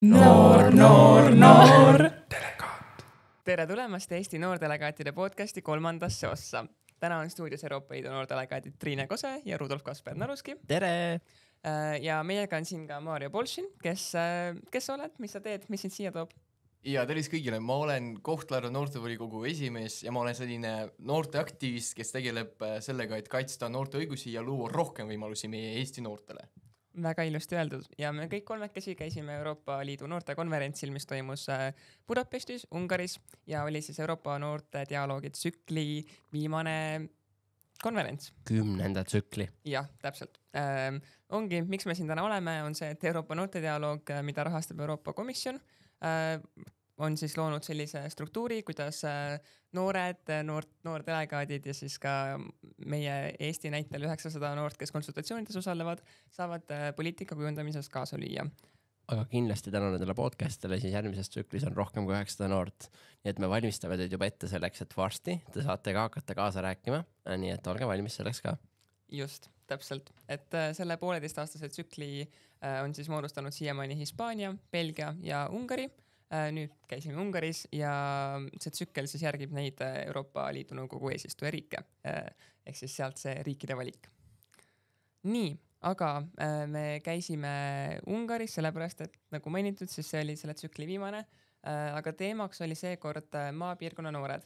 Noor. Tere tulemast Eesti noordelegaatide podcasti 3. ossa. Täna on stuudios Euroopa Liidu noordelegaatid Triine Kose ja Rudolf Kasper-Naruski. Tere! Ja meiega on siin ka Mario Bolšin, kes sa oled, mis sa teed, mis sind siia toob? Ja tervis kõigile, ma olen Kohtla-Järve noortevolikogu esimees ja ma olen selline noorteaktivist, kes tegeleb sellega, et kaitsta noorte õigusi ja luua rohkem võimalusi meie Eesti noortele. Väga ilusti öeldud ja me kõik kolmekesi käisime Euroopa Liidu noortekonverentsil, mis toimus Budapestis, Ungaris ja oli siis Euroopa noorte dialoogi tsükli viimane konverents. 10. tsükli. Jah, täpselt. Ongi, miks me siin täna oleme, on see, et Euroopa noorte dialoog, mida rahastab Euroopa Komisjon, on siis loonud sellise struktuuri, kuidas noordelegaadid ja siis ka meie Eesti näitel 900 noort, kes konsultatsioonides osalevad, saavad poliitika kujundamises kaasa lüüa. Aga kindlasti tänu nendele podcastile siis järgmises tsüklis on rohkem kui 900 noort. Nii et me valmistame teid juba ette selleks, et varsti te saate ka hakata kaasa rääkima, nii et olge valmis selleks ka. Just, täpselt. Et selle 1,5-aastase tsükli on siis moodustanud siiamaani Hispaania, Belgia ja Ungari. Nüüd käisime Ungaris ja see tsükkel siis järgib neid Euroopa Liidu nõukogu eesistujariike, ehk siis sealt see riikide valik. Nii, aga me käisime Ungaris, sellepärast et nagu mainitud, siis see oli selle tsükli viimane, aga teemaks oli seekord maapiirkonna noored.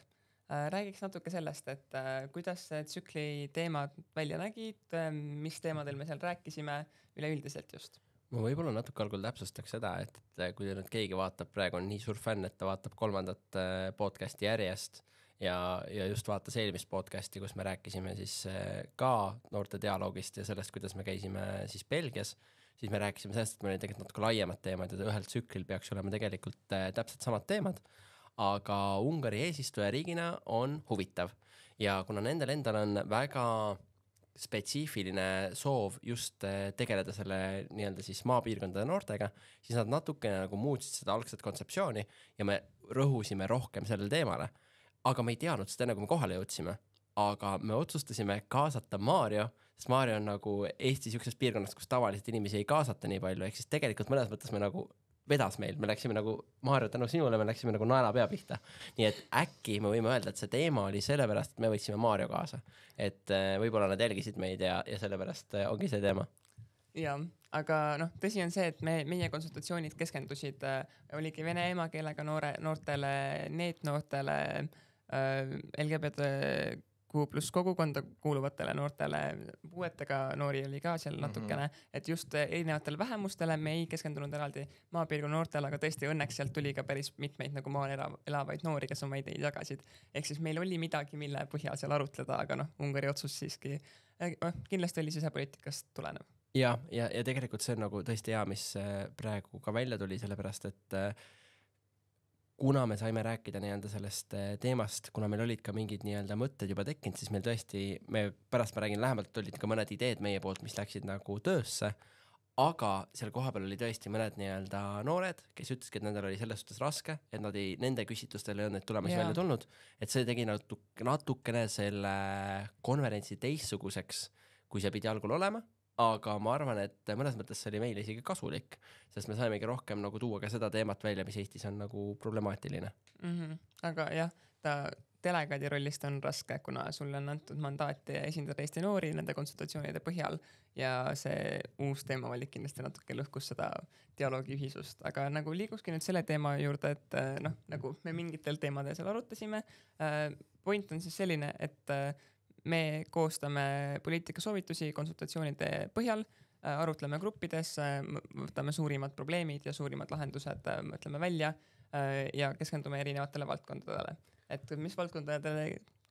Räägiks natuke sellest, et kuidas see tsükli teemad välja nägid, mis teemadel me seal rääkisime üleüldiselt just. Ma võib-olla natuke algul täpsustaks seda, et kui nüüd keegi vaatab, praegu on nii suur fänn, et ta vaatab 3. podcasti järjest ja just vaatas eelmist podcasti, kus me rääkisime siis ka noorte dialoogist ja sellest, kuidas me käisime siis Belgias, siis me rääkisime sellest, et meil oli tegelikult natuke laiemad teemad ja ühel tsüklil peaks olema tegelikult täpselt samad teemad, aga Ungari eesistujariigina on huvitav ja kuna nendel endal on väga spetsiifiline soov just tegeleda selle nii-öelda siis maapiirkondade noortega, siis nad natukene nagu muutsid seda algset kontseptsiooni ja me rõhusime rohkem sellel teemale. Aga me ei teadnud seda enne, kui me kohale jõudsime. Aga me otsustasime kaasata Mario, sest Mario on nagu Eesti siuksest piirkonnast, kus tavaliselt inimesi ei kaasata nii palju, ehk siis tegelikult mõnes mõttes me nagu vedas meil, me läksime nagu, Mario, tänu sinule, me läksime nagu naela pea pihta. Nii et äkki me võime öelda, et see teema oli sellepärast, et me võtsime Mario kaasa. Et võib-olla nad jälgisid meid ja sellepärast ongi see teema. Ja, aga tõsi on see, et meie konsultatsioonid keskendusid, oligi vene emakeelega noortele, neetnoortele, LGBT plus kogukonda kuuluvatele noortele, puuetega noori oli ka seal natukene, et just erinevatele vähemustele me ei keskendunud eraldi maapiirkonna noortele, aga tõesti õnneks sealt tuli ka päris mitmeid nagu maal elavaid noori, kes oma ideid jagasid. Ehk siis meil oli midagi, mille põhjal seal arutleda, aga Ungari otsus siiski kindlasti oli sisepoliitikast tulenev. Ja tegelikult see on nagu tõesti hea, mis praegu ka välja tuli, sellepärast, et kuna me saime rääkida nii-öelda sellest teemast, kuna meil olid ka mingid nii-öelda mõtted juba tekkinud, siis meil tõesti, pärast ma räägin lähemalt, olid ka mõned ideed meie poolt, mis läksid nagu töösse, aga seal kohapeal oli tõesti mõned nii-öelda noored, kes ütleski, et nendel oli selles suhtes raske, et nende küsitlustel ei olnud neid tulemusi välja tulnud, et see tegi natukene selle konverentsi teistsuguseks, kui see pidi algul olema. Aga ma arvan, et mõnes mõttes see oli meile isegi kasulik, sest me saimegi rohkem nagu tuua ka seda teemat välja, mis Eestis on nagu problemaatiline. Aga jah, delegaadi rollist on raske, kuna sulle on antud mandaati esindada Eesti noori nende konsultatsioonide põhjal ja see uus teemavalik kindlasti natuke lõhkus seda dialoogi ühisust. Aga nagu liiguski nüüd selle teema juurde, et nagu me mingitel teemadel seal arutasime, point on siis selline, et me koostame poliitikasoovitusi konsultatsioonide põhjal, arutleme gruppides, võtame suurimad probleemid ja suurimad lahendused, mõtleme välja ja keskendume erinevatele valdkondadele. Et mis valdkondadele?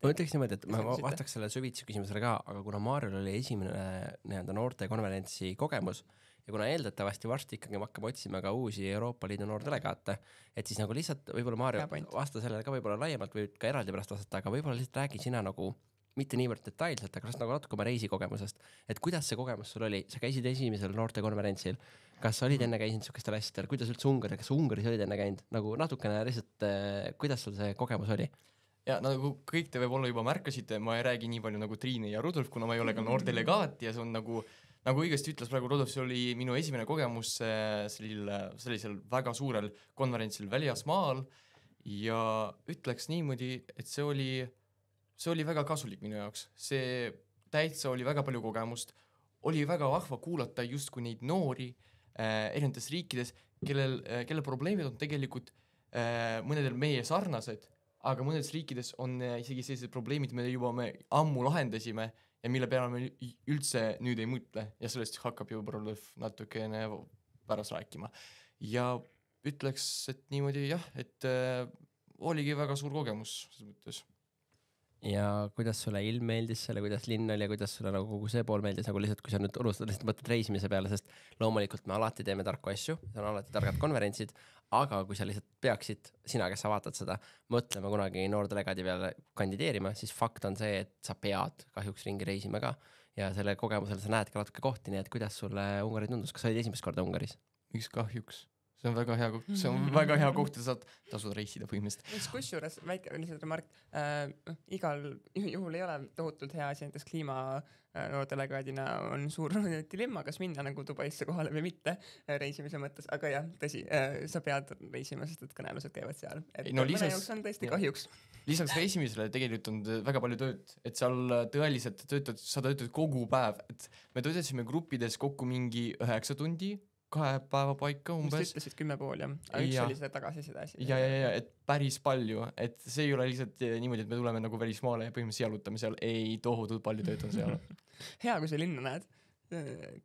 Ma ütleks niimoodi, et ma vastaks selle süvitsi küsimusele ka, aga kuna Maarjal oli esimene noorte konverentsi kogemus ja kuna eeldatavasti varsti ikkagi me hakkame otsima ka uusi Euroopa Liidu noordelegaate, et siis nagu lihtsalt võib-olla Maarjo vasta sellele ka võib-olla laiemalt või ka eraldi pärast vastata, aga võib-olla lihtsalt räägi sina nagu mitte niivõrd detailselt, aga nagu natuke oma reisikogemusest, et kuidas see kogemus sul oli? Sa käisid esimesel noorte konverentsil, kas sa olid enne käinud niisugustel asjadel, kuidas üldse Ungari, kas Ungaris olid enne käinud? Nagu natukene lihtsalt, kuidas sul see kogemus oli? Ja nagu kõik te võib-olla juba märkasite, ma ei räägi nii palju nagu Triine ja Rudolf, kuna ma ei ole ka noordelegaat ja see on nagu nagu õigesti ütles praegu Rodolf, see oli minu esimene kogemus sellisel väga suurel konverentsil väljasmaal ja ütleks niimoodi, et see oli väga kasulik minu jaoks. See täitsa oli väga palju kogemust, oli väga vahva kuulata justkui neid noori erinevates riikides, kelle probleemid on tegelikult mõnedel meie sarnased, aga mõnedes riikides on isegi sellised probleemid, me ammu lahendasime ja mille peale me üldse nüüd ei mõtle ja sellest hakkab juba Rodolf natukene pärast rääkima. Ja ütleks, et niimoodi jah, et oligi väga suur kogemus selles mõttes. Ja kuidas sulle ilm meeldis selle, kuidas linn oli ja kuidas sulle nagu kogu see pool meeldis, nagu lihtsalt, kui sa nüüd unustad lihtsalt mõtled reisimise peale, sest loomulikult me alati teeme tarku asju, see on alati targad konverentsid, aga kui sa lihtsalt peaksid, sina, kes sa vaatad seda, mõtlema kunagi noordelegaadi peale kandideerima, siis fakt on see, et sa pead kahjuks ringi reisima ka ja selle kogemusel sa näed ka natuke kohti, nii et kuidas sulle Ungari tundus, kas sa olid esimest korda Ungaris? Miks kahjuks? See on väga hea koht, see on väga hea koht, et saad tasuda reisida põhimõtteliselt. Kusjuures väike lihtsalt remark, igal juhul ei ole tohutult hea asi, näiteks kliima noordelegaadina on suur dilemma, kas minna nagu Dubaisse kohale või mitte reisimise mõttes, aga jah, tõsi, sa pead reisima, sest et kõnelused käivad seal. Et mõne jaoks on tõesti kahjuks. Lisaks reisimisele tegelikult on väga palju tööd, et seal tõeliselt sa töötad kogu päev, et me töötasime gruppides kokku mingi 9 tundi, 2 päeva paika umbes. Mis ütlesid 10,5 jah, aga üks oli see tagasisida asi. Ja, et päris palju, et see ei ole lihtsalt niimoodi, et me tuleme nagu välismaale ja põhimõtteliselt jalutame seal, ei tohutult palju tööd on seal. Hea, kui sa linna näed,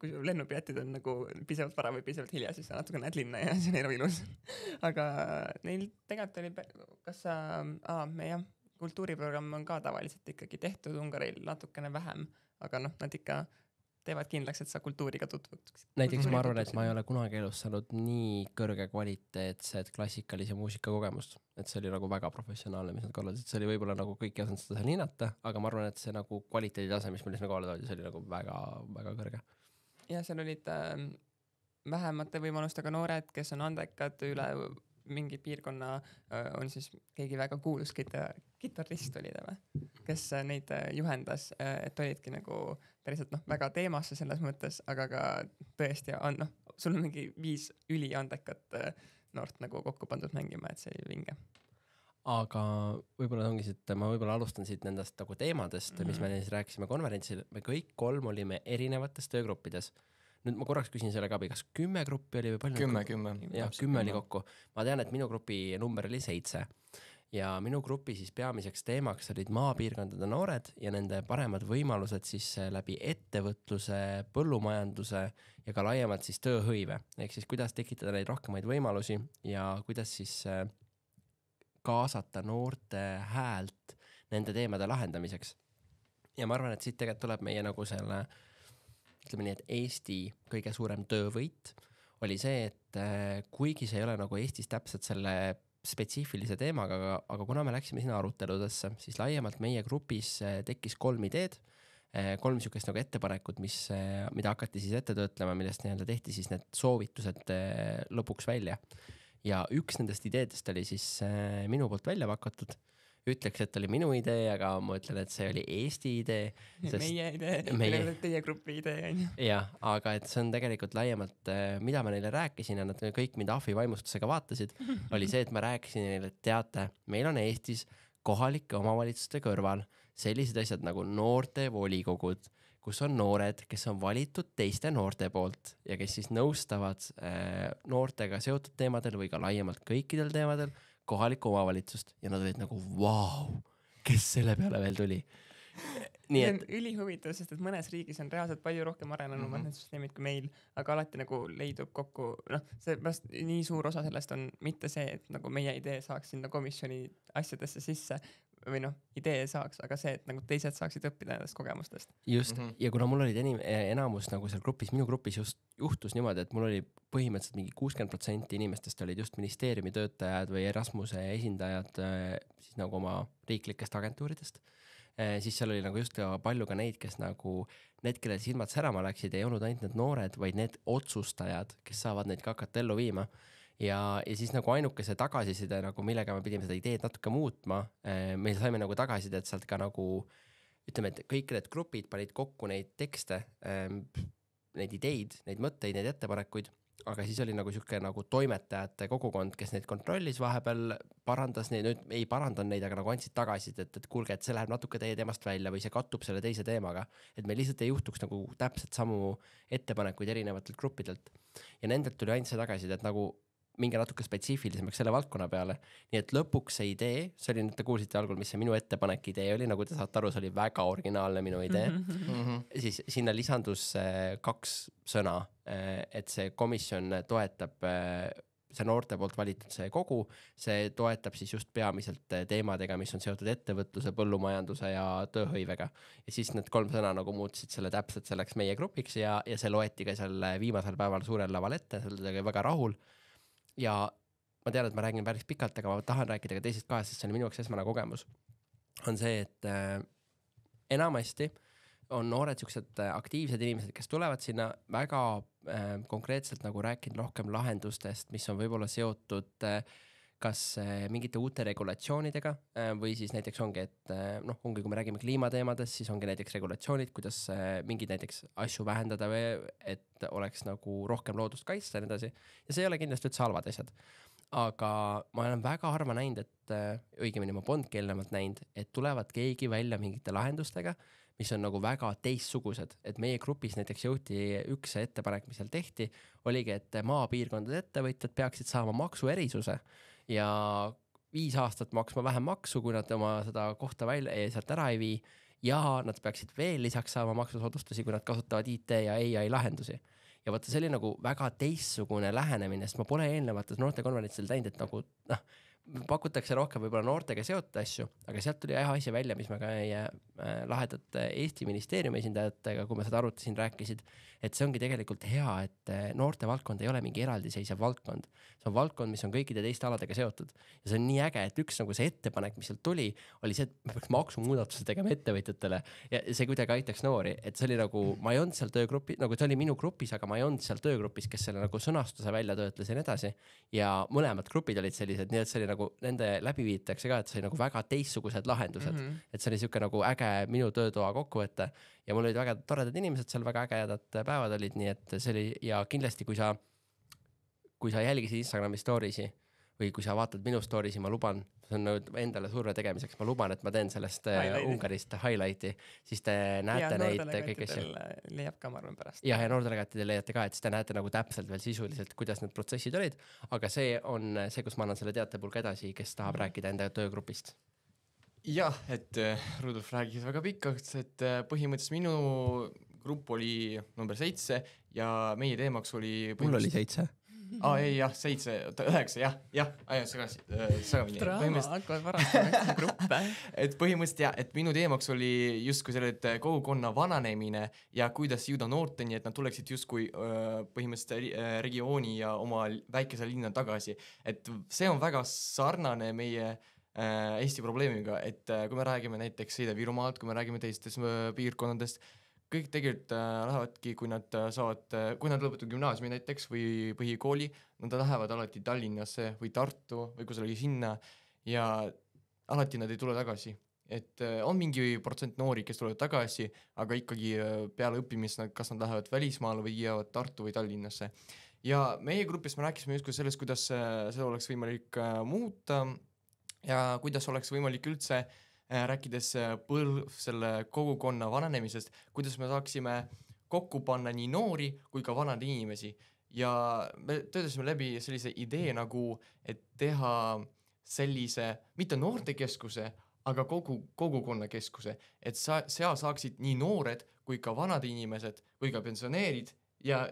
kui lennupiletid on nagu pisevalt vara või pisevalt hilja, siis sa natuke näed linna ja see on elu ilus. Aga neil tegelikult oli, kas meie kultuuriprogramm on ka tavaliselt ikkagi tehtud Ungaril natukene vähem, aga nad ikka teevad kindlaks, et sa kultuuriga tutvuks. Näiteks ma arvan, et ma ei ole kunagi elus saanud nii kõrge kvaliteetset klassikalise muusika kogemust, et see oli nagu väga professionaalne, mis nad korraldasid, see oli võib-olla nagu kõik ei osanud seda seal hinnata, aga ma arvan, et see nagu kvaliteeditase, mis meil sinna kohale toodi, see oli nagu väga, väga kõrge. Ja seal olid vähemate võimalustega noored, kes on andekad üle mingi piirkonna, on siis keegi väga kuulus kitarrist oli ta või, kes neid juhendas, et olidki nagu päriselt väga teemasse selles mõttes, aga ka tõesti on, sul on mingi 5 üliandekat noort nagu kokku pandud mängima, et see oli vinge. Aga võib-olla ongi siit, ma võib-olla alustan siit nendest nagu teemadest, mis me siis rääkisime konverentsil, me kõik 3 olime erinevates töögruppides. Nüüd ma korraks küsin selle ka, kas 10 gruppi oli või palju? 10. Jah, 10 oli kokku. Ma tean, et minu grupi number oli 7 ja minu grupi siis peamiseks teemaks olid maapiirkondade noored ja nende paremad võimalused siis läbi ettevõtluse, põllumajanduse ja ka laiemalt siis tööhõive. Ehk siis kuidas tekitada neid rohkemaid võimalusi ja kuidas siis kaasata noorte häält nende teemade lahendamiseks. Ja ma arvan, et siit tegelikult tuleb meie nagu selle ütleme nii, et Eesti kõige suurem töövõit oli see, et kuigi see ei ole nagu Eestis täpselt selle spetsiifilise teemaga, aga kuna me läksime sinna aruteludesse, siis laiemalt meie grupis tekkis 3 ideed, 3 niisugust nagu ettepanekut, mida hakati siis ette töötlema, millest nii-öelda tehti siis need soovitused lõpuks välja. Ja üks nendest ideedest oli siis minu poolt välja pakatud. Ütleks, et oli minu idee, aga ma ütlen, et see oli Eesti idee. Meie idee, teie grupi idee. Jah, aga et see on tegelikult laiemalt, mida ma neile rääkisin ja nad kõik mind ahvi vaimustusega vaatasid, oli see, et ma rääkisin neile, et teate, meil on Eestis kohalike omavalitsuste kõrval sellised asjad nagu noorte volikogud, kus on noored, kes on valitud teiste noorte poolt ja kes siis nõustavad noortega seotud teemadel või ka laiemalt kõikidel teemadel kohalikku omavalitsust ja nad olid nagu vau, kes selle peale veel tuli. Nii et ülihuvitav, sest et mõnes riigis on reaalselt palju rohkem arenenumad need süsteemid kui meil, aga alati nagu leidub kokku, see pärast nii suur osa sellest on mitte see, et nagu meie idee saaks sinna komisjoni asjadesse sisse või idee saaks, aga see, et nagu teised saaksid õppida nendest kogemustest. Just, ja kuna mul olid enamus nagu seal grupis, minu grupis just juhtus niimoodi, et mul oli põhimõtteliselt mingi 60% inimestest olid just ministeeriumi töötajad või Erasmuse esindajad siis nagu oma riiklikest agentuuridest, siis seal oli nagu just palju ka neid, kes nagu need, kellel silmad särama läksid, ei olnud ainult need noored, vaid need otsustajad, kes saavad neid ka hakata ellu viima. Ja siis nagu ainuke see tagasiside, nagu millega me pidime seda ideed natuke muutma, meil saime nagu tagasiside, et sealt ka nagu ütleme, et kõik need grupid panid kokku neid tekste, neid ideid, neid mõtteid, neid ettepanekuid, aga siis oli nagu siuke nagu toimetajate kogukond, kes neid kontrollis vahepeal, parandas neid, nüüd ei parandanud neid, aga nagu andsid tagasid, et kuulge, et see läheb natuke teie teemast välja või see kattub selle teise teemaga, et meil lihtsalt ei juhtuks nagu täpselt samu ettepanekuid erinevatelt gruppidelt. Ja nendelt tuli ainult see tagasid, et nagu minge natuke spetsiifilisemaks selle valdkonna peale. Nii et lõpuks see idee, see oli, te kuulsite algul, mis see minu ettepanek idee oli, nagu te saate aru, see oli väga originaalne minu idee. Siis sinna lisandus 2 sõna, et see komisjon toetab, see noorte poolt valitud see kogu, see toetab siis just peamiselt teemadega, mis on seotud ettevõtluse, põllumajanduse ja tööhõivega. Ja siis need 3 sõna nagu muutsid selle täpselt selleks meie grupiks ja see loeti ka seal viimasel päeval suurel laval ette, seal oli väga rahul. Ja ma tean, et ma räägin päris pikalt, aga ma tahan rääkida ka teisest kahest, sest see on minu jaoks esmane kogemus. On see, et enamasti on noored siuksed aktiivsed inimesed, kes tulevad sinna väga konkreetselt nagu rääkinud rohkem lahendustest, mis on võib-olla seotud kas mingite uute regulatsioonidega või siis näiteks ongi, et ongi, kui me räägime kliimateemadest, siis ongi näiteks regulatsioonid, kuidas mingid näiteks asju vähendada või et oleks nagu rohkem loodust kaitsta ja nii edasi. Ja see ei ole kindlasti üldse halvad asjad. Aga ma olen väga harva näinud, et õigemini ma polnudki eelnevalt näinud, et tulevad keegi välja mingite lahendustega, mis on nagu väga teistsugused. Et meie grupis näiteks jõuti üks ettepanek, mis seal tehti, oligi, et maapiirkondade ettevõtjad peaksid saama maksuerisuse ja 5 aastat maksma vähem maksu, kui nad oma seda kohta välja sealt ära ei vii ja nad peaksid veel lisaks saama maksusoodustusi, kui nad kasutavad IT ja AI lahendusi. Ja vaata, see oli nagu väga teistsugune lähenemine, sest ma pole eelnevates noortekonverentsil teinud, et nagu pakutakse rohkem võib-olla noortega seotud asju, aga sealt tuli asja välja, mis me ka lahedad Eesti ministeeriumi esindajatega, kui me seda arutasin, rääkisid, et see ongi tegelikult hea, et noorte valdkond ei ole mingi eraldiseisev valdkond. See on valdkond, mis on kõikide teiste aladega seotud. Ja see on nii äge, et üks nagu see ettepanek, mis sealt tuli, oli see, et me peaks maksumuudatuse tegema ettevõtjatele ja see kuidagi aitaks noori. Et see oli nagu, ma ei olnud seal töögrupis, nagu see oli minu grupis, aga ma ei olnud seal töögrupis, kes selle nagu sõnastuse välja töötles ja nii edasi. Ja mõlemad grupid olid sellised, nii et see oli nagu nende läbiviitakse ka, et see oli nagu väga teistsugused lahendused. Et see oli siuke nagu äge minu töötoa kokkuvõte ja mul olid väga toredad inimesed seal, väga ägedad päevad olid, nii et see oli ja kindlasti, kui sa jälgisid Instagrami storiesi või kui sa vaatad minu storiesi, ma luban, see on endale surve tegemiseks, ma luban, et ma teen sellest Ungarist highlighti, siis te näete neid kõik asju. Leiab ka, ma arvan, pärast. Ja noortelegaatidel leiate ka, et siis te näete nagu täpselt veel sisuliselt, kuidas need protsessid olid, aga see on see, kus ma annan selle teatepulga edasi, kes tahab rääkida enda töögrupist. Jah, et Rudolf räägis väga pikalt, et põhimõtteliselt minu grupp oli number 7 ja meie teemaks oli... Mul oli 7. Ei, jah, 7, 9, jah, segamini. Draama hakkavad varastama gruppe. Et põhimõtteliselt jah, et minu teemaks oli justkui selle kogukonna vananemine ja kuidas jõuda noorteni, et nad tuleksid justkui põhimõtteliselt regiooni ja oma väikese linna tagasi. Et see on väga sarnane meie Eesti probleemiga, et kui me räägime näiteks Ida-Virumaalt, kui me räägime teistest piirkonnadest, kõik tegelikult lähevadki, kui nad lõpetavad gümnaasiumi näiteks või põhikooli, nad lähevad alati Tallinnasse või Tartu või kusagile sinna ja alati nad ei tule tagasi. Et on mingi protsent noori, kes tulevad tagasi, aga ikkagi peale õppimist, kas nad lähevad välismaale või jäävad Tartu või Tallinnasse. Ja meie grupis me rääkisime justkui sellest, kuidas seda oleks võimalik muuta ja kuidas oleks võimalik üldse rääkides selle kogukonna vananemisest, kuidas me saaksime kokku panna nii noori kui ka vanad inimesi. Ja me töötasime läbi sellise idee nagu, et teha sellise, mitte noortekeskuse, aga kogukonnakeskuse, et seal saaksid nii noored kui ka vanad inimesed kui ka pensioneerid ja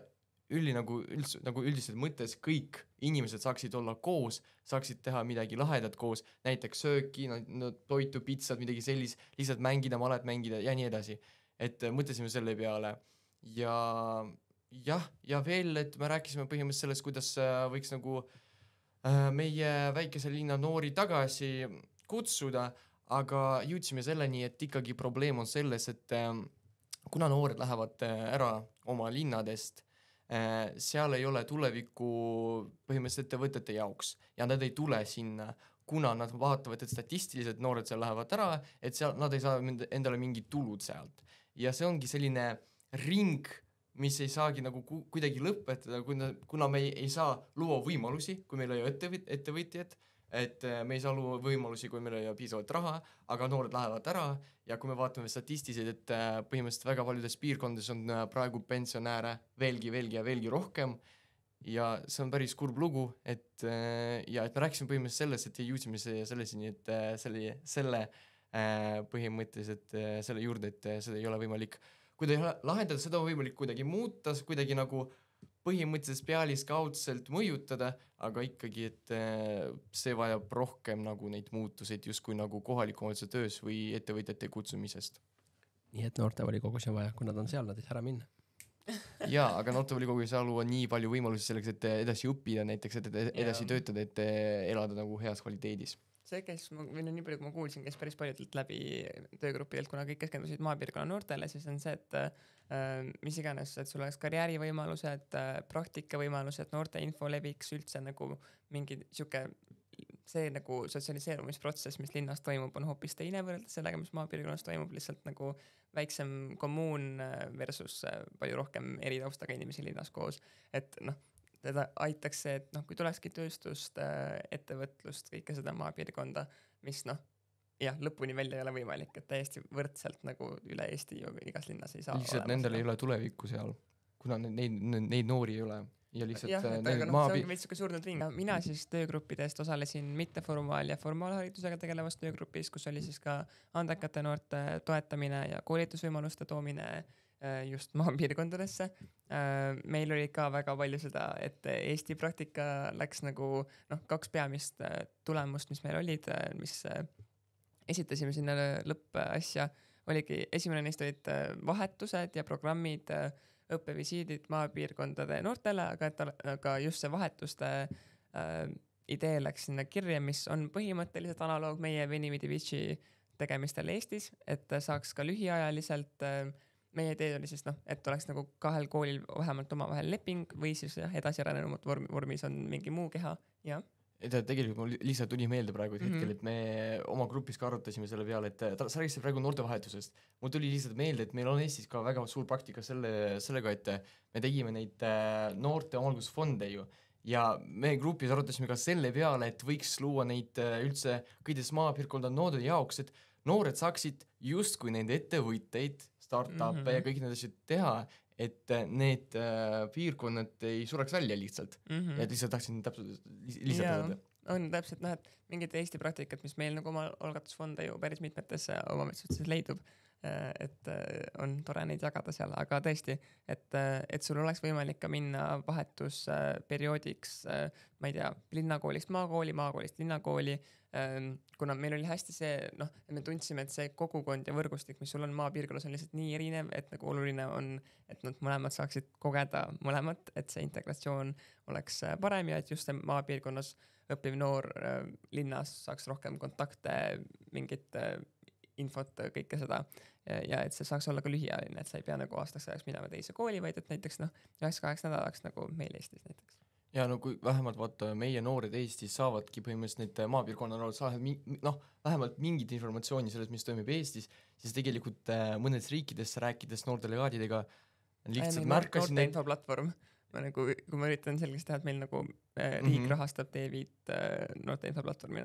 üldiselt mõttes kõik inimesed saaksid olla koos, saaksid teha midagi lahedat koos, näiteks sööki, toitu, pitsad, midagi sellist, lihtsalt mängida, malet mängida ja nii edasi. Et mõtlesime selle peale. Ja veel, et me rääkisime põhimõtteliselt sellest, kuidas võiks nagu meie väikese linna noori tagasi kutsuda, aga jõudsime selleni, et ikkagi probleem on selles, et kuna noored lähevad ära oma linnadest, seal ei ole tuleviku põhimõtteliselt ettevõtete jaoks ja nad ei tule sinna, kuna nad vaatavad, et statistiliselt noored seal lähevad ära, et seal nad ei saa endale mingid tulud sealt. Ja see ongi selline ring, mis ei saagi nagu kuidagi lõpetada, kuna me ei saa luua võimalusi, kui meil ei ole ettevõtjad, et me ei saa luua võimalusi, kui meil ei ole piisavalt raha, aga noored lähevad ära ja kui me vaatame statistiliselt, et põhimõtteliselt väga paljudes piirkondades on praegu pensionääre veelgi rohkem ja see on päris kurb lugu, et me rääkisime põhimõtteliselt sellest, et jõudsime sellesini, et selle põhimõtteliselt selle juurde, et seda ei ole võimalik kuidagi lahendada, seda on võimalik kuidagi muuta, kuidagi nagu põhimõtteliselt pealiskaudselt mõjutada, aga ikkagi, et see vajab rohkem nagu neid muutuseid justkui nagu kohaliku omavalitsuse töös või ettevõtjate kutsumisest. Nii et noortevolikogus on vaja, kui nad on seal, nad ei saa ära minna. Jaa, aga noortevolikogu ei saa luua nii palju võimalusi selleks, et edasi õppida näiteks, et edasi töötada, et elada nagu heas kvaliteedis. See käis, nii palju kui ma kuulsin, käis päris paljudelt läbi töögruppidelt, kuna kõik keskendusid maapiirkonna noortele, siis on see, et mis iganes, et sul oleks karjäärivõimalused, praktikavõimalused, noorte info leviks üldse nagu mingi siuke, see nagu sotsialiseerumisprotsess, mis linnas toimub, on hoopis teine võrreldes sellega, mis maapiirkonnas toimub, lihtsalt nagu väiksem kommuun versus palju rohkem eri taustaga inimesi linnas koos, et teda aitaks see, et kui tulekski tööstust, ettevõtlust, kõike seda maapiirkonda, mis lõpuni välja ei ole võimalik, et täiesti võrdselt nagu üle Eesti ju igas linnas ei saa. Lihtsalt nendel ei ole tulevikku seal, kuna neid noori ei ole. Ja lihtsalt see ongi veits surnud ring. Mina siis töögruppidest osalesin mitteformaal- ja formaalharidusega tegelevas töögrupis, kus oli siis ka andekate noorte toetamine ja koolitusvõimaluste toomine just maapiirkondadesse. Meil oli ka väga palju seda, et Eesti praktika läks nagu 2 peamist tulemust, mis meil olid, mis esitasime sinna lõppasja, oligi esimene neist olid vahetused ja programmid, õppevisiidid maapiirkondade noortele, aga just see vahetuste idee läks sinna kirja, mis on põhimõtteliselt analoog meie Veni-Vidi-Vici tegemistel Eestis, et saaks ka lühiajaliselt. Meie idee oli siis, et oleks nagu 2 koolil vähemalt omavahel leping või siis edasi arenenud vormis on mingi muu keha. Ja. Tegelikult mul lihtsalt tuli meelde praegu hetkel, et me oma grupis ka arutasime selle peale, et sa rääkisid praegu noortevahetusest. Mul tuli lihtsalt meelde, et meil on Eestis ka väga suur praktika sellega, et me tegime neid noorte omalgusfonde ju. Ja me grupis arutasime ka selle peale, et võiks luua neid üldse kõides maapiirkondade noorte jaoks, et noored saaksid justkui nende ettevõtteid, startup'e ja kõik need asjad teha, et need piirkonnad ei sureks välja lihtsalt. Ja lihtsalt tahtsin lihtsalt öelda. On täpselt, et mingid Eesti praktikat, mis meil nagu oma algatusfonde ju päris mitmetes omavalitsustes leidub, et on tore neid jagada seal, aga tõesti, et sul oleks võimalik ka minna vahetusperioodiks, ma ei tea, linnakoolist maakooli, maakoolist linnakooli, kuna meil oli hästi see, me tundsime, et see kogukond ja võrgustik, mis sul on maapiirkonnas, on lihtsalt nii erinev, et nagu oluline on, et nad mõlemad saaksid kogeda mõlemat, et see integratsioon oleks parem ja et just see maapiirkonnas õppiv noor linnas saaks rohkem kontakte, mingit infot, kõike seda ja et see saaks olla ka lühiajaline, et sa ei pea nagu aastaks ajaks minema teise kooli, vaid et näiteks 1-2 nädalaks nagu meil Eestis näiteks. Ja kui vähemalt vaata meie noored Eestis saavadki põhimõtteliselt need maapiirkonna noored saavad vähemalt mingit informatsiooni sellest, mis toimub Eestis, siis tegelikult mõnedes riikides rääkides noorte legaadidega lihtsalt märkasin noorte infoplatvorm. Kui ma üritan selgeks teha, et meil nagu riik rahastab T5 noorte infoplatvormi.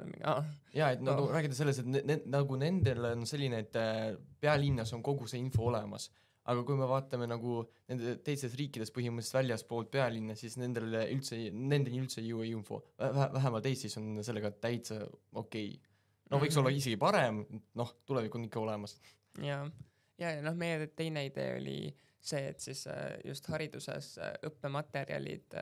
Ja, et nagu räägida selles, et nagu nendel on selline, et pealinnas on kogu see info olemas. Aga kui me vaatame nagu nende teises riikides põhimõtteliselt väljaspoolt pealinna, siis nendeni üldse ei jõua info. Vähemalt Eestis on sellega täitsa okei. Võiks olla isegi parem, tulevik on ikka olemas. Ja meie teine idee oli see, et siis just hariduses õppematerjalid,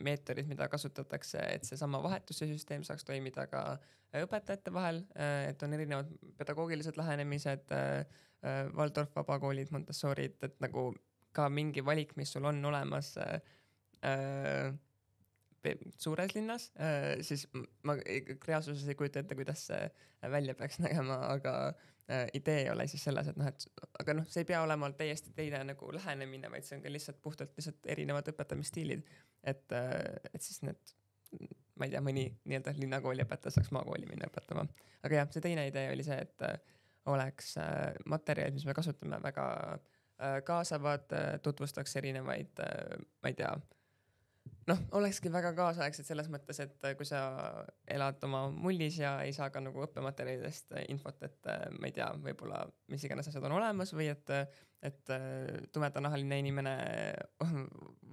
meetodid, mida kasutatakse, et see sama vahetuse süsteem saaks toimida ka õpetajate vahel, et on erinevad pedagoogilised lähenemised, Waldorf vabakoolid, Montessorid, et nagu ka mingi valik, mis sul on olemas suures linnas, siis ma reaalsuses ei kujuta ette, kuidas see välja peaks nägema, aga idee ei ole siis selles, et aga see ei pea olema täiesti teine nagu lähenemine, vaid see on ka lihtsalt erinevad õpetamisstiilid, et siis need, ma ei tea, mõni nii-öelda linnakooli õpetaja saaks maakooli minna õpetama. Aga jah, see teine idee oli see, et oleks materjalid, mis me kasutame väga kaasavad, tutvustaks erinevaid, ma ei tea, olekski väga kaasaegsed selles mõttes, et kui sa elad oma mullis ja ei saa ka nagu õppematerjalidest infot, et ma ei tea, võib-olla mis iganes asjad on olemas või et tumedanahaline inimene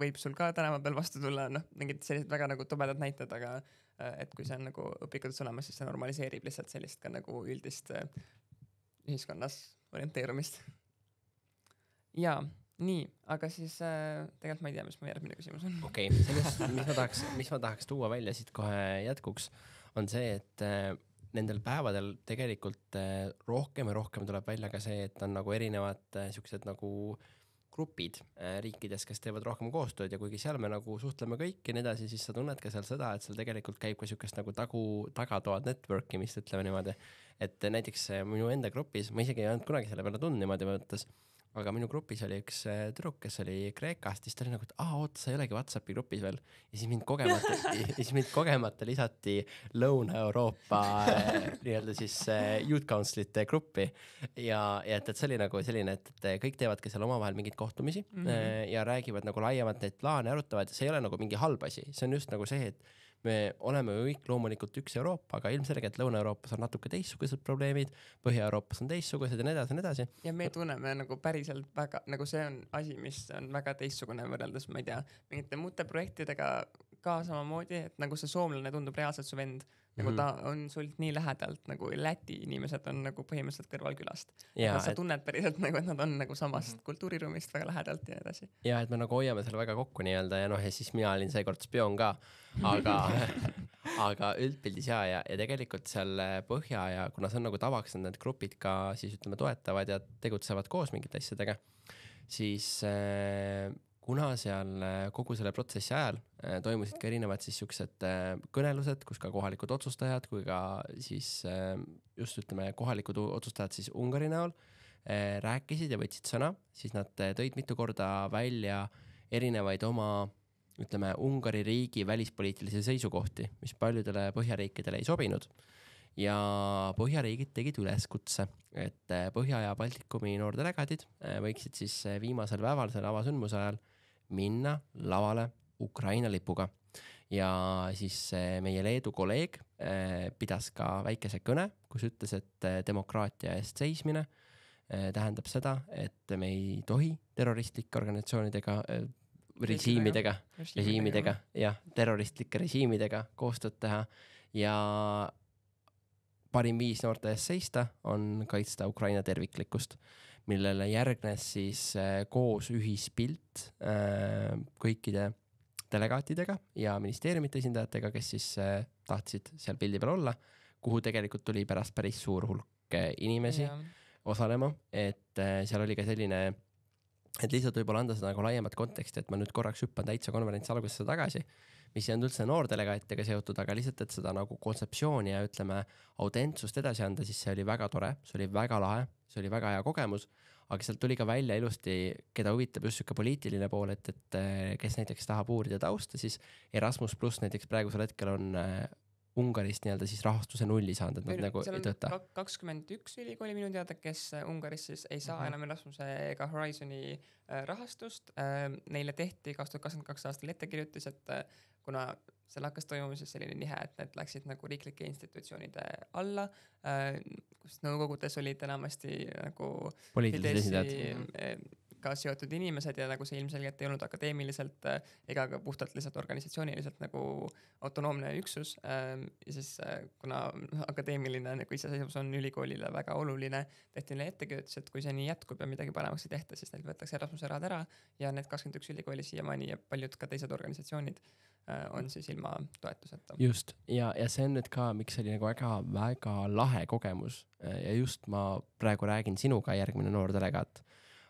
võib sul ka tänava peal vastu tulla, mingid sellised väga nagu tobedad näited, aga et kui see on nagu õpikutes olemas, siis see normaliseerib lihtsalt sellist ka nagu üldist ühiskonnas orienteerumist. Jaa. Nii, aga siis tegelikult ma ei tea, mis mu järgmine küsimus on. Okei, sellest, mis ma tahaks tuua välja siit kohe jätkuks, on see, et nendel päevadel tegelikult rohkem ja rohkem tuleb välja ka see, et on nagu erinevad siuksed nagu grupid riikides, kes teevad rohkem koostööd ja kuigi seal me nagu suhtleme kõik ja nii edasi, siis sa tunned ka seal seda, et seal tegelikult käib ka siukest nagu tagatoad networkimist, ütleme niimoodi. Et näiteks minu enda grupis, ma isegi ei olnud kunagi selle peale tund niimoodi mõttes, aga minu grupis oli üks tüdruk, kes oli Kreekast, siis ta oli nagu, et oota, sa ei olegi WhatsAppi grupis veel. Ja siis mind kogemata lisati Lõuna-Euroopa nii-öelda siis Youth Councilite gruppi. Ja et see oli nagu selline, et kõik teevadki seal omavahel mingid kohtumisi ja räägivad nagu laiemalt neid plaane, arutavad. See ei ole nagu mingi halb asi. See on just nagu see, et me oleme kõik loomulikult üks Euroopa, aga ilmselgelt Lõuna-Euroopas on natuke teistsugused probleemid, Põhja-Euroopas on teistsugused ja nii edasi. Ja me tunneme nagu päriselt väga, nagu see on asi, mis on väga teistsugune võrreldes, ma ei tea, mingite muude projektidega ka samamoodi, et nagu see soomlane tundub reaalselt su vend, nagu ta on sult nii lähedalt, nagu Läti inimesed on nagu põhimõtteliselt kõrvalkülast. Ja sa tunned päriselt nagu, et nad on nagu samast kultuuriruumist väga lähedalt ja edasi. Ja, et me nagu hoiame selle väga kokku nii-öelda ja ja siis mina olin seekord spioon ka, aga üldpildis ja tegelikult seal põhja ja kuna see on nagu tavaks, need grupid ka siis ütleme toetavad ja tegutsevad koos mingite asjadega, siis kuna seal kogu selle protsessi ajal toimusid ka erinevad siis siuksed kõnelused, kus ka kohalikud otsustajad, kui ka siis just ütleme kohalikud otsustajad siis Ungari näol rääkisid ja võtsid sõna, siis nad tõid mitu korda välja erinevaid oma, ütleme, Ungari riigi välispoliitilisi seisukohti, mis paljudele põhjariikidele ei sobinud. Ja põhjariigid tegid üleskutse, et Põhja- ja Baltikumi noordelegaadid võiksid siis viimasel päeval selle avasündmuse ajal minna lavale Ukraina lipuga. Ja siis meie Leedu kolleeg pidas ka väikese kõne, kus ütles, et demokraatia eest seismine tähendab seda, et me ei tohi terroristlike organisatsioonidega, režiimidega, terroristlike režiimidega koostööd teha ja parim viis noorte eest seista on kaitsta Ukraina terviklikkust, millele järgnes siis koos ühispilt kõikide delegaatidega ja ministeeriumite esindajatega, kes siis tahtsid seal pildi peal olla, kuhu tegelikult tuli pärast päris suur hulk inimesi osalema, et seal oli ka selline, et lihtsalt võib-olla anda seda nagu laiemat konteksti, et ma nüüd korraks hüppan täitsa konverentsi algusesse tagasi, mis ei olnud üldse noordelegaatidega seotud, aga lihtsalt, et seda nagu kontseptsiooni ja ütleme autentsust edasi anda, siis see oli väga tore, see oli väga lahe, see oli väga hea kogemus, aga sealt tuli ka välja ilusti, keda huvitab just siuke poliitiline pool, et kes näiteks tahab uurida tausta, siis Erasmus Plus näiteks praegusel hetkel on Ungarist nii-öelda siis rahastuse nulli saanud, et nad nagu ei tööta. 21 ülikooli minu teada, kes Ungaris siis ei saa enam Erasmuse ega Horizoni rahastust. Neile tehti 2022 aastal ettekirjutis, et kuna seal hakkas toimuma siis selline nihe, et need läksid nagu riiklike institutsioonide alla, kus nõukogudes olid enamasti nagu poliitilised esindajad ka seotud inimesed ja nagu see ilmselgelt ei olnud akadeemiliselt ega ka puhtalt lihtsalt organisatsiooniliselt nagu autonoomne üksus ja siis kuna akadeemiline nagu iseseisvus on ülikoolile väga oluline, tehti neile ettekirjutus, et kui see nii jätkub ja midagi paremaks ei tehta, siis neil võetakse Erasmuse rahad ära ja need 21 ülikooli siiamaani ja paljud ka teised organisatsioonid on siis ilma toetuseta. Just, ja see on nüüd ka, miks oli nagu väga lahe kogemus ja just ma praegu räägin sinuga järgmine noor delegaat,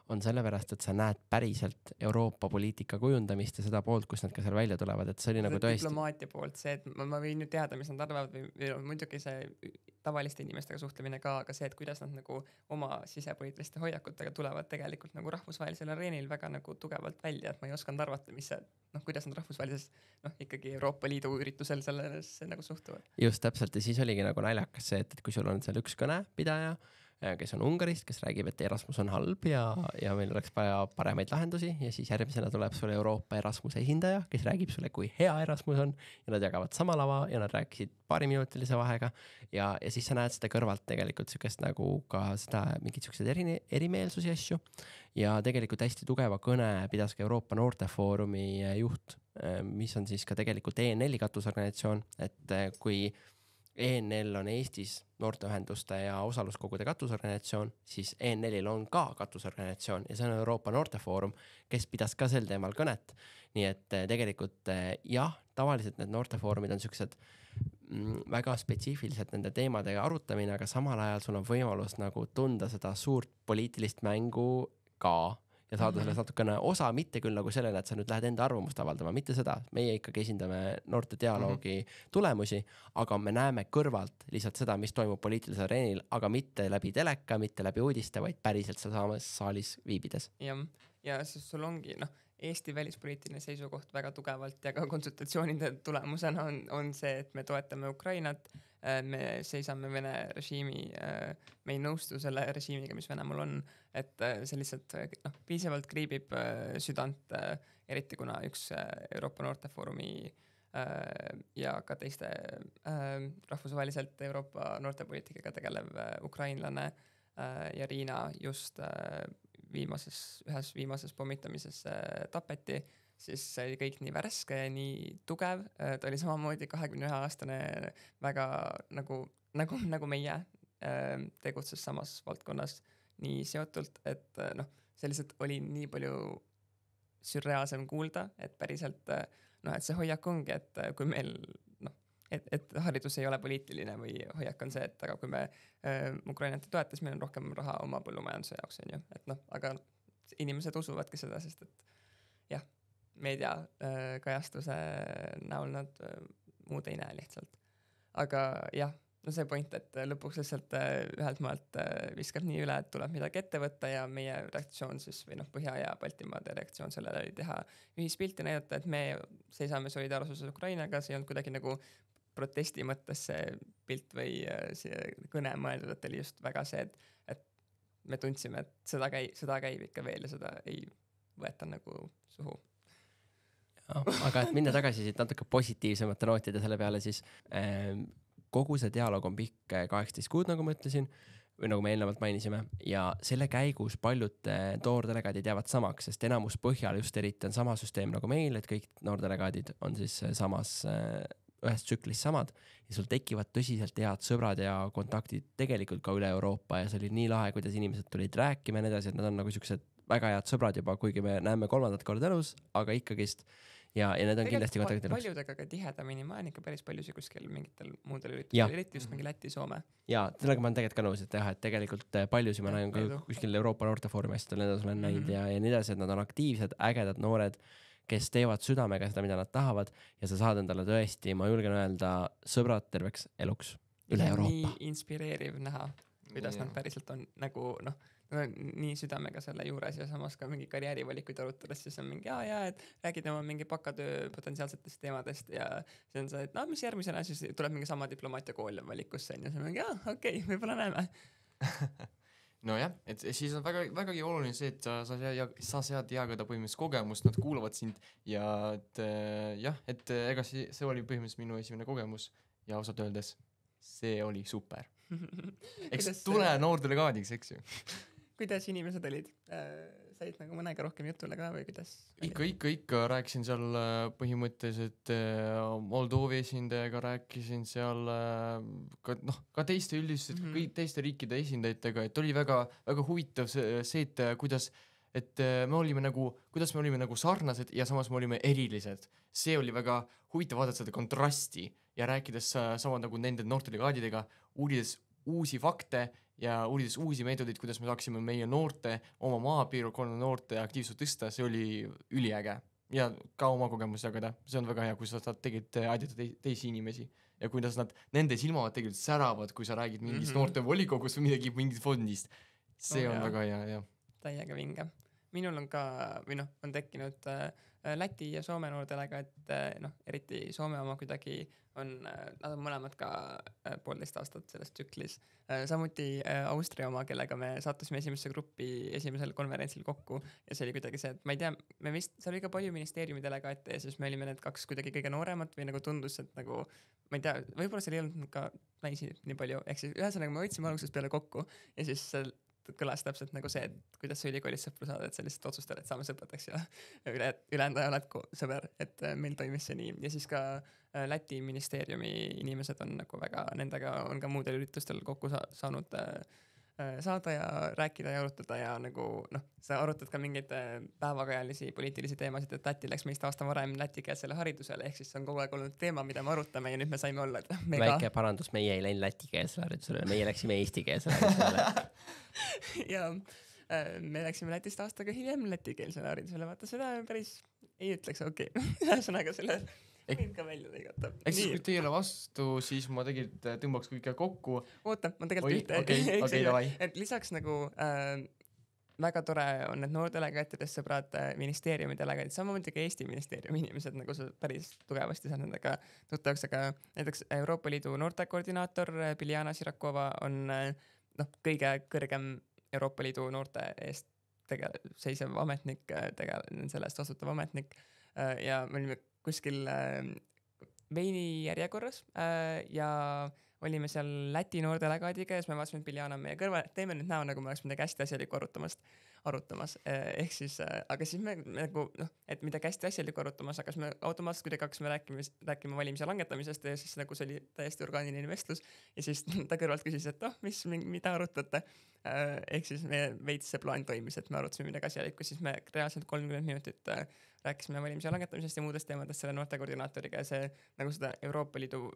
on sellepärast, et sa näed päriselt Euroopa poliitika kujundamist ja seda poolt, kus nad ka seal välja tulevad, et see oli nagu tõesti. Diplomaatia poolt, see, et ma võin nüüd teada, mis nad arvavad või muidugi see tavaliste inimestega suhtlemine ka, aga see, et kuidas nad nagu oma sisepoliitiliste hoiakutega tulevad tegelikult nagu rahvusvahelisel areenil väga nagu tugevalt välja, et ma ei osanud arvata, mis see, kuidas nad rahvusvahelises ikkagi Euroopa Liidu üritusel sellesse nagu suhtuvad. Just täpselt ja siis oligi nagu naljakas see, et kui sul on seal üks kõnepidaja, kes on Ungarist, kes räägib, et Erasmus on halb ja meil oleks vaja paremaid lahendusi ja siis järgmisena tuleb sulle Euroopa Erasmuse esindaja, kes räägib sulle, kui hea Erasmus on ja nad jagavad sama lava ja nad rääkisid 2-minutilise vahega ja siis sa näed seda kõrvalt tegelikult sükest nagu ka seda mingid siuksed erimeelsusi asju ja tegelikult hästi tugeva kõne pidas ka Euroopa Noortefoorumi juht, mis on siis ka tegelikult ENL-i katusorganisatsioon, et kui ENL on Eestis noorteühenduste ja osaluskogude katusorganisatsioon, siis ENL-il on ka katusorganisatsioon ja see on Euroopa Noortefoorum, kes pidas ka sel teemal kõnet. Nii et tegelikult jah, tavaliselt need noortefoorumid on siuksed väga spetsiifiliselt nende teemadega arutamine, aga samal ajal sul on võimalus nagu tunda seda suurt poliitilist mängu ka ja saada sellest natukene osa, mitte küll nagu sellele, et sa nüüd lähed enda arvamust avaldama, mitte seda. Meie ikkagi esindame noorte dialoogi tulemusi, aga me näeme kõrvalt lihtsalt seda, mis toimub poliitilisel areenil, aga mitte läbi teleka, mitte läbi uudiste, vaid päriselt samas saalis viibides. Ja siis sul ongi, Eesti välispoliitiline seisukoht väga tugevalt ja ka konsultatsioonide tulemusena on see, et me toetame Ukrainat, me seisame Vene režiimi, me ei nõustu selle režiimiga, mis Venemaal on, et see lihtsalt piisavalt kriibib südant, eriti kuna üks Euroopa Noortefoorumi ja ka teiste rahvusvaheliselt Euroopa noortepoliitikaga tegelev ukrainlane ja Riina just ühes viimases pommitamises tapeti, siis see oli kõik nii värske ja nii tugev. Ta oli samamoodi 21-aastane väga nagu meie tegutses samas valdkonnas nii seotult, et see lihtsalt oli nii palju sürreaalsem kuulda, et päriselt et see hoiak ongi, et kui meil et haridus ei ole poliitiline või hoiak on see, et aga kui me Ukrainat ei toeta, siis meil on rohkem raha oma põllumajanduse jaoks, on ju. Et aga inimesed usuvadki seda, sest et jah, meedia kajastuse näol nad muud ei näe lihtsalt. Aga jah, see point, et lõpuks lihtsalt ühelt maalt viskab nii üle, et tuleb midagi ette võtta ja meie reaktsioon siis, või Põhja- ja Baltimaade reaktsioon sellele oli teha ühispilti näidata, et me seisame solidaarsuses Ukrainaga, see ei olnud kuidagi nagu protesti mõttes see pilt või see kõne mõeldud, et oli just väga see, et me tundsime, et seda käib ikka veel ja seda ei võeta nagu suhu. Aga et minna tagasi siit natuke positiivsemate nootide selle peale, siis kogu see dialoog on pikk 18 kuud, nagu ma ütlesin, või nagu me eelnevalt mainisime, ja selle käigus paljud noordelegaadid jäävad samaks, sest enamus Põhjal just eriti on sama süsteem nagu meil, et kõik noordelegaadid on siis samas ühes tsüklis samad ja sul tekivad tõsiselt head sõbrad ja kontaktid tegelikult ka üle Euroopa ja see oli nii lahe, kuidas inimesed tulid rääkima ja nii edasi, et nad on nagu siuksed väga head sõbrad juba, kuigi me näeme 3. korda elus, aga ikkagist ja need on kindlasti kontaktid. Paljudega ka tihedamini, ma olen ikka päris paljusi kuskil mingitel muudel üritusel, eriti just mingi Läti, Soome. Ja sellega ma olen tegelikult ka nõus, et jah, et tegelikult paljusi ma näen ka kuskil Euroopa Noortefoorumi asjadel, need olen näinud ja nii edasi, et nad on aktiivsed, ägedad noored, kes teevad südamega seda, mida nad tahavad ja sa saad endale tõesti, ma julgen öelda, sõbrad terveks eluks üle Euroopa. Nii inspireeriv näha, kuidas nad päriselt on nagu nii südamega selle juures ja samas ka mingi karjäärivalikuid arutades, siis on mingi et räägid oma mingi bakatöö potentsiaalsetest teemadest ja see on see, et mis järgmisena siis tuleb mingi sama diplomaatiakool valikusse ja see on mingi okei, võib-olla näeme. Nojah, et siis on vägagi oluline see, et sa saad jagada põhimõtteliselt kogemust, nad kuulavad sind ja et ega see oli põhimõtteliselt minu esimene kogemus ja ausalt öeldes see oli super. Eks tule noordelegaadiks, eks ju. Kuidas inimesed olid? Said nagu mõnega rohkem jutule ka või kuidas? Ikka rääkisin seal põhimõtteliselt Moldoovi esindajaga, rääkisin seal ka teiste üldiselt, teiste riikide esindajatega, et oli väga huvitav see, et kuidas me olime nagu sarnased ja samas me olime erilised. See oli väga huvitav vaadata seda kontrasti ja rääkides sama nagu nende noortelegaadidega, uurides uusi fakte ja uurides uusi meetodeid, kuidas me saaksime meie noorte, oma maapiirkonna noorte aktiivsust tõsta, see oli üliäge. Ja ka oma kogemus jagada, see on väga hea, kui sa saad tegelikult aidata teisi inimesi ja kuidas nende silmavad tegelikult säravad, kui sa räägid mingist noorte volikogus või mingist fondist. See on väga hea, jah. Täiega vinge. Minul on ka, on tekkinud Läti ja Soome noordelegaat, noh, eriti Soome oma kuidagi nad on mõlemad ka 1,5 aastat selles tsüklis. Samuti Austria oma, kellega me sattusime esimesse gruppi esimesel konverentsil kokku ja see oli kuidagi see, et ma ei tea, seal oli ka palju ministeeriumi delegaate ja siis me olime need 2 kuidagi kõige nooremat või nagu tundus, et nagu ma ei tea, võib-olla seal ei olnud ka naisi nii palju, ehk siis ühesõnaga me võtsime algusest peale kokku ja siis kõlas täpselt nagu see, et kuidas sa ülikoolis sõpru saada, et sa lihtsalt otsustad, et saame sõpradeks ja ülejäänud aja oled sõber, et meil toimis see nii. Ja siis ka Läti ministeeriumi inimesed on nagu väga, nendega on ka muudel üritustel kokku saanud saada ja rääkida ja arutada ja nagu noh, sa arutad ka mingeid päevakajalisi poliitilisi teemasid, et Läti läks meist aasta varem lätikeelsele haridusele, ehk siis see on kogu aeg olnud teema, mida me arutame ja nüüd me saime olla, et väike parandus, meie ei läinud lätikeelsele haridusele, meie läksime eestikeelsele haridusele. Ja me läksime Lätist aastaga hiljem lätikeelsele haridusele, vaata seda päris ei ütleks, okei. Ühesõnaga selle võin ka välja lõigata. Eks siis kui teile vastu, siis ma tegelikult tõmbaks kõike kokku. Oota, ma tegelikult et lisaks nagu väga tore on need noordelegaatidest sõbrad, ministeeriumi delegaatid, samamoodi ka Eesti ministeeriumi inimesed, nagu sa päris tugevasti saad nendega tuttavaks, aga näiteks Euroopa Liidu noortekoordinaator Biljana Sirakova on kõige kõrgem Euroopa Liidu noorte eest seisev ametnik, sellest vastutav ametnik ja me olime kuskil veini järjekorras ja olime seal Läti noordelegaadiga ja siis me vaatasime, et Biljana meie kõrval, teeme nüüd näo, nagu me oleks midagi hästi asjalikku arutamas. Ehk siis, aga siis me nagu, et midagi hästi asjalikku arutamas, aga siis me automaatselt kuidagi hakkasime rääkima valimise langetamisest ja siis nagu see oli täiesti orgaaniline vestlus ja siis ta kõrvalt küsis, et mida arutate. Ehk siis me veits see plaan toimis, et me arutasime midagi asjalikku, siis me reaalselt 30 minutit rääkisime valimise langetamisest ja muudest teemadest selle noortekoordinaatoriga ja see nagu seda Euroopa Liidu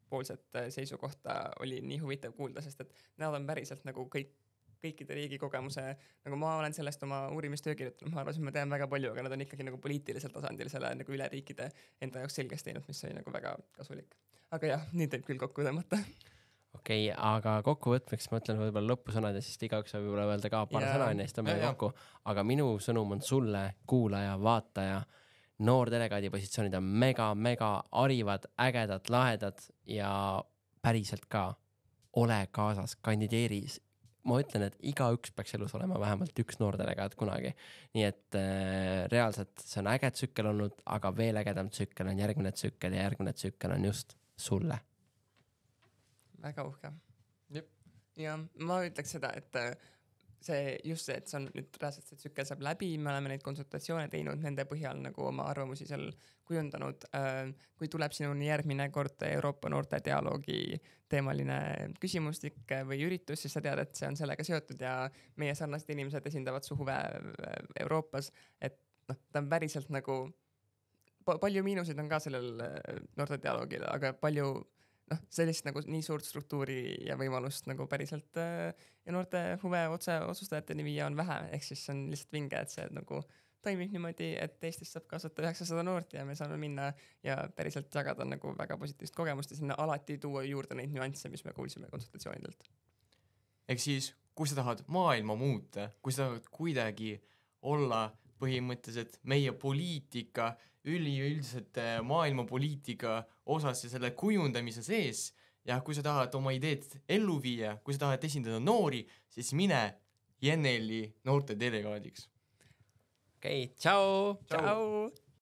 poolset seisukohta oli nii huvitav kuulda, sest et nad on päriselt nagu kõikide riigi kogemuse, nagu ma olen sellest oma uurimistöö kirjutanud, ma arvasin, ma tean väga palju, aga nad on ikkagi nagu poliitilisel tasandil selle nagu üle riikide enda jaoks selgeks teinud, mis oli nagu väga kasulik. Aga jah, nii teeb küll kokku tõmmata. Okei, aga kokkuvõtmeks ma ütlen võib-olla lõpusõnad ja siis igaüks saab võib-olla öelda ka paar sõna ja siis tõmbame kokku. Aga minu sõnum on sulle, kuulaja, vaataja, noordelegaadi positsioonid on mega harivad, ägedad, lahedad ja päriselt ka ole kaasas, kandideeris. Ma ütlen, et igaüks peaks elus olema vähemalt üks noordelegaat kunagi. Nii et reaalselt see on äge tsükkel olnud, aga veel ägedam tsükkel on järgmine tsükkel ja järgmine tsükkel on just sulle. Väga uhke. Ja ma ütleks seda, et see just see, et see on nüüd reaalselt see tsükkel saab läbi, me oleme neid konsultatsioone teinud, nende põhjal nagu oma arvamusi seal kujundanud. Kui tuleb sinuni järgmine kord Euroopa noorte dialoogi teemaline küsimustik või üritus, siis sa tead, et see on sellega seotud ja meie sarnased inimesed esindavad su huve Euroopas, et ta on päriselt nagu palju miinuseid on ka sellel noorte dialoogil, aga palju sellist nagu nii suurt struktuuri ja võimalust nagu päriselt ja noorte huve otsustajateni viia on vähe, ehk siis see on lihtsalt vinge, et see nagu toimib niimoodi, et Eestis saab kaasata 900 noort ja me saame minna ja päriselt jagada nagu väga positiivset kogemust ja sinna alati tuua juurde neid nüansse, mis me kuulsime konsultatsioonidelt. Ehk siis, kui sa tahad maailma muuta, kui sa tahad kuidagi olla põhimõtteliselt meie poliitika, üleüldiselt maailmapoliitika osas ja selle kujundamise sees ja kui sa tahad oma ideed ellu viia, kui sa tahad esindada noori, siis mine JNL-i noorte delegaadiks. Okei, tšau! Tšau!